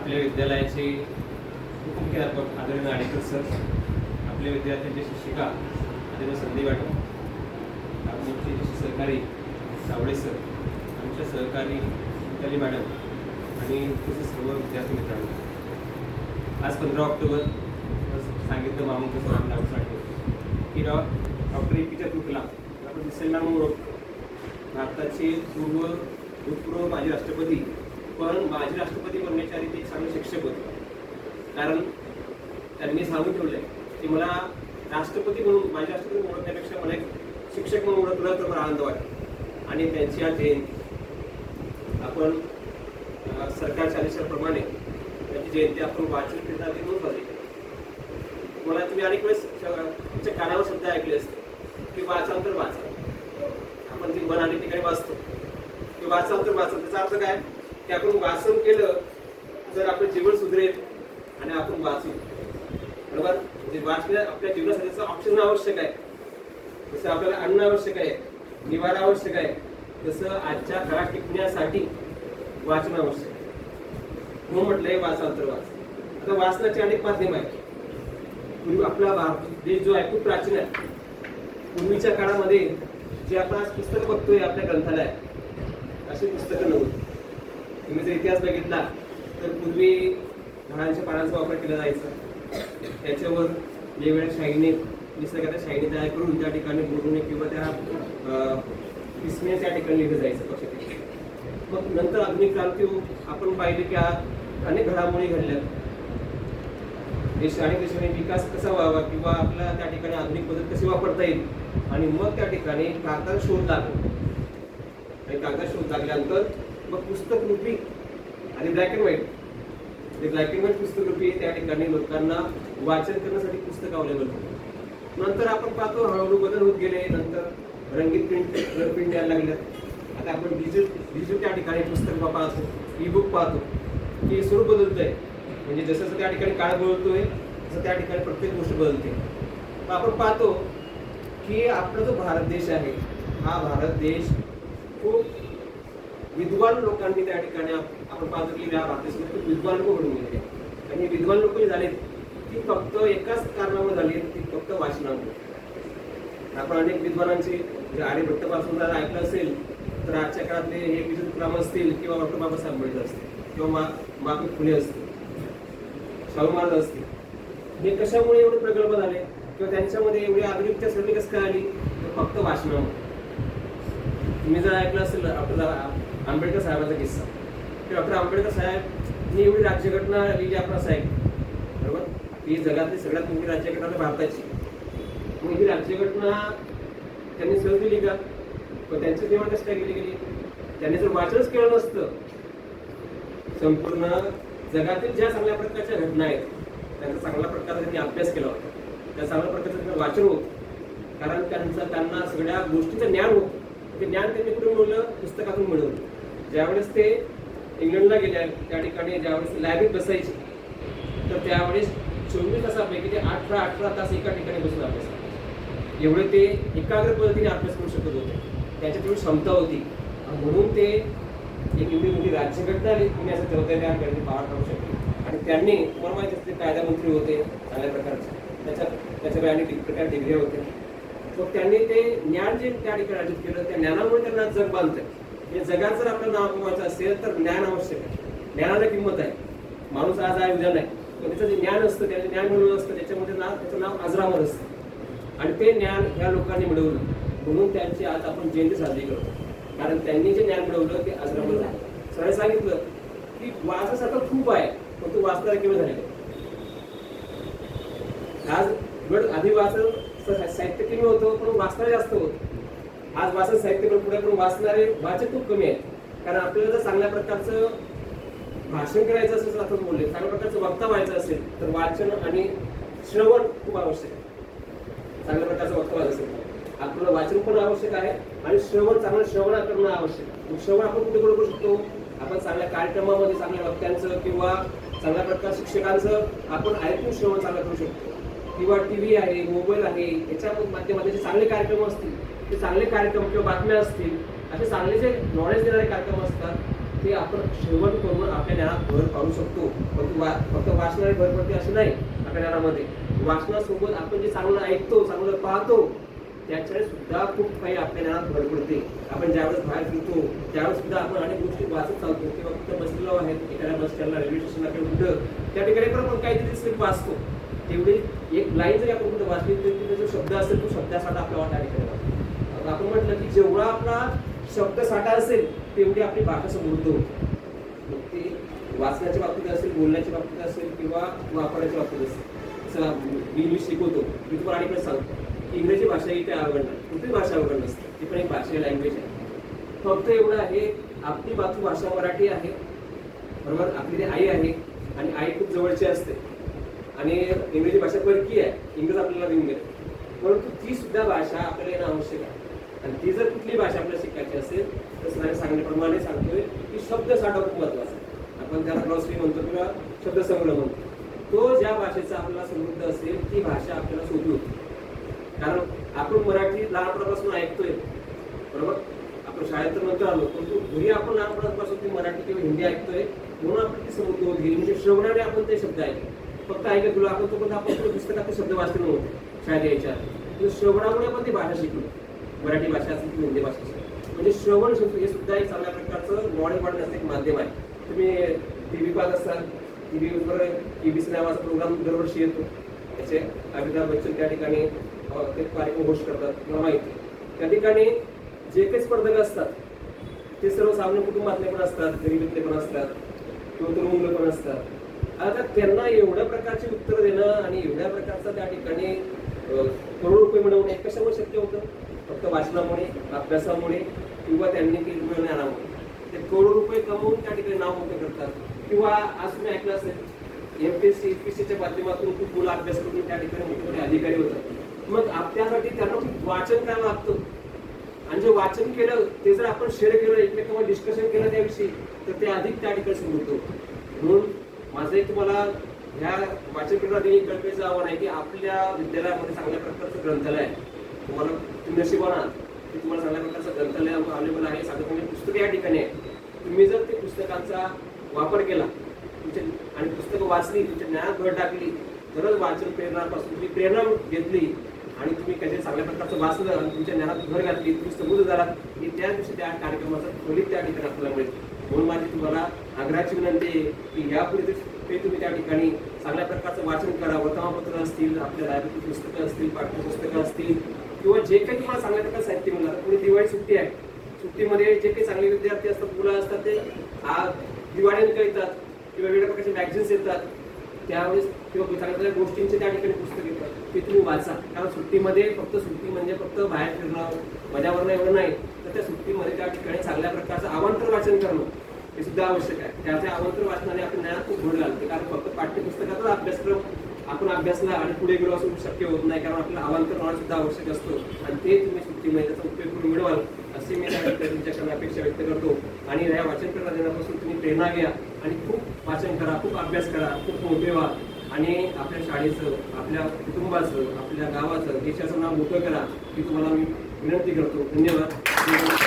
आपल्या विद्यालयाचे उपमुख्याध्यापक आदरणीय नाडेकर सर, आपल्या विद्यार्थ्यांच्या शिक्षिका आदरणीय संदीप मॅडम, आमचे सहकारी सावळे सर, आमच्या सहकारी मिताली मॅडम आणि तसेच सर्व विद्यार्थी मित्रांनो, आज 15 ऑक्टोबर सांगितलं मामून सरांना सांगितलं की डॉक्टर ए.पी.जे. अब्दुल कलाम आपण दिसेल नाम ओळखतो, भारताचे भूतपूर्व माजी राष्ट्रपती, पण माजी राष्ट्रपती बनण्याच्या आधी ते एक चांगले शिक्षक होते. कारण त्यांनी सांगून ठेवलं आहे की मला राष्ट्रपती म्हणून माजी राष्ट्रपती म्हणून ओळखण्यापेक्षा मला एक शिक्षक म्हणून ओळखलं तर मला आनंद वाटेल. आणि त्यांची आज जयंती आपण सरकारच्या आदेशाप्रमाणे त्यांची जयंती आपण वाचन केंद्रात म्हणून साजरी केली. मला तुम्ही अनेक वेळेस तुमच्या कानावर शब्द ऐकले असते की वाचा तर वाचा. आपण जे मन अनेक ठिकाणी वाचतो की वाचा तर वाचा. त्याचा अर्थ काय की आपण वाचन केलं तर आपलं जीवन सुधरेल आणि आपण वाचू. बरोबर, म्हणजे वाचन आपल्या जीवनासाठी ऑप्शन आवश्यक आहे. जसं आपल्याला अन्न आवश्यक आहे, निवारा आवश्यक आहे, तसं आजच्या काळात टिकण्यासाठी वाचन आवश्यक आहे. म्हणून म्हटलंय वाचा तर वाच. आता वाचनाचे अनेक माध्यम आहेत. पूर्वी आपला भारत देश जो आहे खूप प्राचीन आहे. पूर्वीच्या काळामध्ये जे आपण आज पुस्तक बघतोय आपल्या ग्रंथालयात, अशी पुस्तकं नव्हती. तुम्ही जर इतिहास बघितला तर पूर्वी झाडांच्या पानांचा वापर केला जायचा. त्याच्यावर वेगवेगळ्या शाईने निसर्गाच्या शाईने तयार करून त्या ठिकाणी बोलणे किंवा त्या किसने त्या ठिकाणी लिहिलं जायचं पक्षात. मग नंतर आधुनिक क्रांती आपण पाहिले की अनेक घडामोडी घडल्या. अनेक देशांनी विकास कसा व्हावा किंवा आपल्याला त्या ठिकाणी आधुनिक पद्धत कशी वापरता येईल, आणि मग त्या ठिकाणी कागदाचा शोध लागला. आणि कागदाचा शोध लागल्यानंतर मग पुस्तक रूपी आणि ब्लॅक अँड व्हाईट पुस्तक रूपी त्या ठिकाणी लोकांना वाचन करण्यासाठी पुस्तक अवेलेबल होते. नंतर आपण पाहतो हळूहळू बदल होत गेले. नंतर रंगीत प्रिंट यायला लागल्यात. आता आपण डिजिटल त्या ठिकाणी पुस्तक पाहतो, ई बुक पाहतो की स्वरूप बदलतंय. म्हणजे जसं त्या ठिकाणी काळ बदलतोय तसं त्या ठिकाणी प्रत्येक गोष्ट बदलते. आपण पाहतो की आपला जो भारत देश आहे, हा भारत देश खूप विद्वान लोकांनी त्या ठिकाणी आपण पाहतो की या भारत देशामध्ये खूप विद्वान लोक घडून गेले. आणि विद्वान लोक जे झालेत ती फक्त एकाच कारणामुळे झाली, ती फक्त वाचनामुळे. आपण अनेक विद्वानांची आर्यभट्टापासून जर ऐकलं असेल तर आजच्या काळातले हे ए.पी.जे. अब्दुल कलाम असतील किंवा डॉक्टर बाबासाहेब आंबेडकर असतील किंवा महात्मा फुले असतील, शाहू महाराज असतील, हे कशामुळे एवढे प्रगल्भ झाले किंवा त्यांच्यामध्ये एवढी आधुनिकता सरली कसं काय आली, तर फक्त वाचनामुळे. तुम्ही जर ऐकलं असेल डॉक्टर आंबेडकर साहेबांचा किस्सा, की डॉक्टर आंबेडकर साहेब ही एवढी राज्यघटना लिहिली आपला साहेब, बरोबर, ही जगातली सगळ्यात मोठी राज्यघटना भारताची. मग ही राज्यघटना त्यांनी सहज दिली का? पण त्यांची निवड कशी काय गेली? त्यांनी जर वाचनच केलं नसतं, संपूर्ण जगातील ज्या चांगल्या प्रकारच्या घटना आहेत त्यांचा चांगल्या प्रकारे त्यांनी अभ्यास केला होता, त्या चांगल्या प्रकारचं त्यांचं वाचन होतं. कारण त्यांना सगळ्या गोष्टीचं ज्ञान होतं. ते ज्ञान त्यांनी कुठे मिळवलं? पुस्तकातून मिळवलं. ज्यावेळेस ते इंग्लंडला गेल्या त्या ठिकाणी ज्यावेळेस लायब्ररीत बसायचे तर त्यावेळेस 24 तासापैकी ते 18 तास एका ठिकाणी बसून अभ्यास करायचे. एवढे ते एकाग्र पद्धतीने अभ्यास करू शकत होते. त्याच्यात एवढी क्षमता होती. म्हणून ते एक एवढी मोठी राज्यघटना लिहिण्याचं ठरवता त्या ठिकाणी पार पाडू शकले. आणि त्यांनी तुम्हाला माहिती असते कायदामंत्री होते चांगल्या प्रकारचे, त्याच्याकडे अनेक प्रकार डिग्री होते. मग त्यांनी ते ज्ञान जे त्या ठिकाणी अर्जित केलं, त्या ज्ञानामुळे त्यांना जग बांधतंय. म्हणजे जगात जर आपलं नाव कमवायचं असेल तर ज्ञान आवश्यक आहे. ज्ञानाला किंमत आहे. माणूस आज आहे उद्या नाही, पण त्याचं जे ज्ञान असतं, त्याचं ज्ञान मिळवलं असतं, त्याच्यामध्ये त्याचं नाव अजरामर असतं. आणि ते ज्ञान ह्या लोकांनी मिळवलं, म्हणून त्यांची आज आपण जयंती साजरी करतो. कारण त्यांनी जे ज्ञान मिळवलं ते अजरामर झालं. सरांनी सांगितलं की वाचायसारखं खूप आहे, पण तू वाचणारा केवळ झाले. आज आधी वाचन साहित्य कमी होतं पण वाचणारे जास्त होतं. आज वाचन साहित्य पण पुढे, पण वाचणारे वाचक खूप कमी आहेत. कारण आपल्याला जर चांगल्या प्रकारचं भाषण करायचं असेल, आपण बोलले चांगल्या प्रकारचं वक्ता व्हायचं असेल तर वाचन आणि श्रवण खूप आवश्यक आहे. चांगल्या प्रकारचं वक्ता व्हायचं असेल आपल्याला वाचन पण आवश्यक आहे आणि चांगलं श्रवण करणं आवश्यक आहे. श्रवण आपण कुठे करू शकतो? आपण चांगल्या कार्यक्रमामध्ये चांगल्या वक्त्यांचं किंवा चांगल्या प्रकार शिक्षकांचं आपण ऐकून श्रवण चांगलं करू शकतो. किंवा टीव्ही आहे, मोबाईल आहे, याच्या माध्यमातून जे चांगले कार्यक्रम असतील, ते चांगले कार्यक्रम किंवा बातम्या असतील, असे चांगले जे नॉलेज देणारे कार्यक्रम असतात ते आपण श्रवण करून आपल्या ज्ञानात भर पाडू शकतो. फक्त वाचनाने भर पडते असं नाही. आपल्या ज्ञानामध्ये वाचनासोबत आपण जे चांगलं ऐकतो, चांगलं पाहतो, त्याच्याने सुद्धा खूप काही आपल्या ज्ञानात भर पडते. आपण ज्यावेळेस बाहेर फिरतो त्यावेळेस सुद्धा आपण अनेक गोष्टी वाचत चालतो किंवा कुठं बसलेलो आहे एखाद्या बस स्टँडला, रेल्वे स्टेशनला किंवा कुठं त्या ठिकाणी पण आपण काहीतरी स्लिप वाचतो. तेवढी एक लाईन जरी आपण कुठं वाचली तरी जो शब्द असेल तो शब्दासाठी आपल्याला त्या ठिकाणी वाचतो. आपण म्हटलं की जेवढा आपला शब्द साठा असेल तेवढी आपली भाषा समृद्ध होते. मग ती वाचण्याच्या बाबतीत असेल, बोलण्याच्या बाबतीत असेल किंवा वापरण्याच्या बाबतीत असेल. जसं मी इंग्लिश शिकवतो, मी तुम्हाला अनेक सांगतो की इंग्रजी भाषा ही काही अवघड नाही, कुठलीच भाषा अवघड नसते, ती पण एक भाषा लँग्वेज आहे. फक्त एवढं आहे, आपली मातृभाषा मराठी आहे, बरोबर, आपली ती आई आहे आणि आई खूप जवळची असते आणि इंग्रजी भाषा परकी आहे, इंग्रज आपल्याला देऊन गेले, परंतु ती सुद्धा भाषा आपल्याला येणं आवश्यक आहे. आणि ती जर कुठली भाषा आपल्याला शिकायची असेल तर सरांनी सांगण्याप्रमाणे सांगतोय की शब्दसाठा खूप महत्वाचा आहे. आपण त्याला ग्लॉसरी म्हणतो किंवा शब्दसंग्रह म्हणतो. तो ज्या भाषेचा आपल्याला समृद्ध असेल ती भाषा आपल्याला सोपी होती. कारण आपण मराठी लहानपणापासून ऐकतोय, बरोबर, आपण शाळेत तर नंतर आलो, परंतु घरी आपण लहानपणापासून ती मराठी किंवा हिंदी ऐकतोय म्हणून आपण ती समृद्ध होत गेली. म्हणजे श्रवणाने आपण ते शब्द ऐकले, फक्त ऐकत गेलो आपण, तोपर्यंत आपण पुस्तकात ते शब्द वाचले नव्हते शाळेत यायच्या. श्रवणामुळे आपण ती भाषा शिकलो, मराठी भाषा असेल किंवा हिंदी भाषा असेल. म्हणजे श्रवण हे सुद्धा एक चांगल्या प्रकारचं नॉलेज वाढण्याचं एक माध्यम आहे. तुम्ही टी व्ही पाहत असाल, टीव्हीवर ABC नावाचा प्रोग्राम दरवर्षी येतो, त्याचे अमिताभ बच्चन त्या ठिकाणी ते कार्यक्रम होस्ट करतात, मला माहिती. त्या ठिकाणी जे काही स्पर्धक असतात ते सर्वसामान्य कुटुंबातले पण असतात, गरिबीतले पण असतात किंवा तरुण मुलं पण असतात. आता त्यांना एवढ्या प्रकारची उत्तर देणं आणि एवढ्या प्रकारचं त्या ठिकाणी करोड रुपये मिळवणे कशामुळे शक्य होतं? फक्त वाचनामुळे, अभ्यासामुळे किंवा त्यांनी केलेल्या ज्ञानामुळे. ते करोड रुपये कमवून त्या ठिकाणी नाव मोठं करतात. किंवा आज तुम्ही ऐकलं असेल MPSC, UPSCच्या माध्यमातून खूप मुलं अभ्यास करून त्या ठिकाणी मोठे मोठे अधिकारी होतात. मग त्यासाठी त्यांना खूप वाचन करावं लागतं. आणि जे वाचन केलं ते जर आपण शेअर केलं, एकमेकांवर डिस्कशन केलं त्याविषयी, तर ते अधिक त्या ठिकाणी समृद्ध होतं. म्हणून माझं एक तुम्हाला ह्या वाचन करणारी कल्पनेचं आव्हान आहे की आपल्या विद्यालयामध्ये चांगल्या प्रकारचं ग्रंथालय आहे. तुम्हाला तुम्ही नशीबवान आहात की तुम्हाला चांगल्या प्रकारचं ग्रंथालय अवेलेबल आहे. साधारण पुस्तकं या ठिकाणी आहे. तुम्ही जर ते पुस्तकांचा वापर केला आणि पुस्तकं वाचली, तुमच्या ज्ञानात भर टाकली, तरच वाचन प्रेरणापासून तुम्ही प्रेरणा घेतली आणि तुम्ही कधी चांगल्या प्रकारचं वाचलं आणि तुमच्या ज्ञानात भर घातली, तुम्ही समृद्ध झाला की त्या दिवशी त्या कार्यक्रमाचा फलित त्या ठिकाणी आपल्याला मिळेल. म्हणून माझी तुम्हाला आग्रहाची विनंती आहे की यापुढे ते तुम्ही त्या ठिकाणी चांगल्या प्रकारचं वाचन करा. वर्तमानपत्र असतील, आपल्या लायब्ररी पुस्तकं असतील, पाठ्यपुस्तकं असतील किंवा जे काही तुम्हाला चांगल्या प्रकारचं साहित्य मिळणार. पुढे दिवाळी सुट्टी आहे, सुट्टीमध्ये जे काही चांगले विद्यार्थी असतात, मुलं असतात, ते दिवाळीनंतर येतात किंवा वेगवेगळ्या प्रकारचे मॅगझिन्स येतात, त्यावेळेस किंवा चांगल्या चांगल्या गोष्टींचे त्या ठिकाणी पुस्तक येतात, ते तुम्ही वाचा. कारण सुट्टीमध्ये फक्त सुट्टी म्हणजे फक्त बाहेर फिरणं, मजावरणं एवढं नाही, तर त्या सुट्टीमध्ये त्या ठिकाणी चांगल्या प्रकारचं आमंत्रण वाचन करणं हे सुद्धा आवश्यक आहे. त्याच्या आमंत्रण वाचनाने आपण ज्ञानात खूप भर घालते. कारण फक्त पाठ्यपुस्तकातच अभ्यासक्रम आपण अभ्यासला आणि पुढे गेलो असं शक्य होत नाही. कारण आपल्याला आमंत्रण होणं सुद्धा आवश्यक असतो आणि ते तुम्ही सुट्टीमध्ये त्याचा उपयोग करून मिळवाल अशी मी तुमच्याकडे अपेक्षा व्यक्त करतो. आणि या वाचन करण्यात देण्यापासून तुम्ही प्रेरणा घ्या आणि खूप वाचन करा, खूप अभ्यास करा, खूप मोठे व्हा आणि आपल्या शाळेचं, आपल्या कुटुंबाचं, आपल्या गावाचं, देशाचं नाव मोठं करा ही तुम्हाला मी विनंती करतो. धन्यवाद.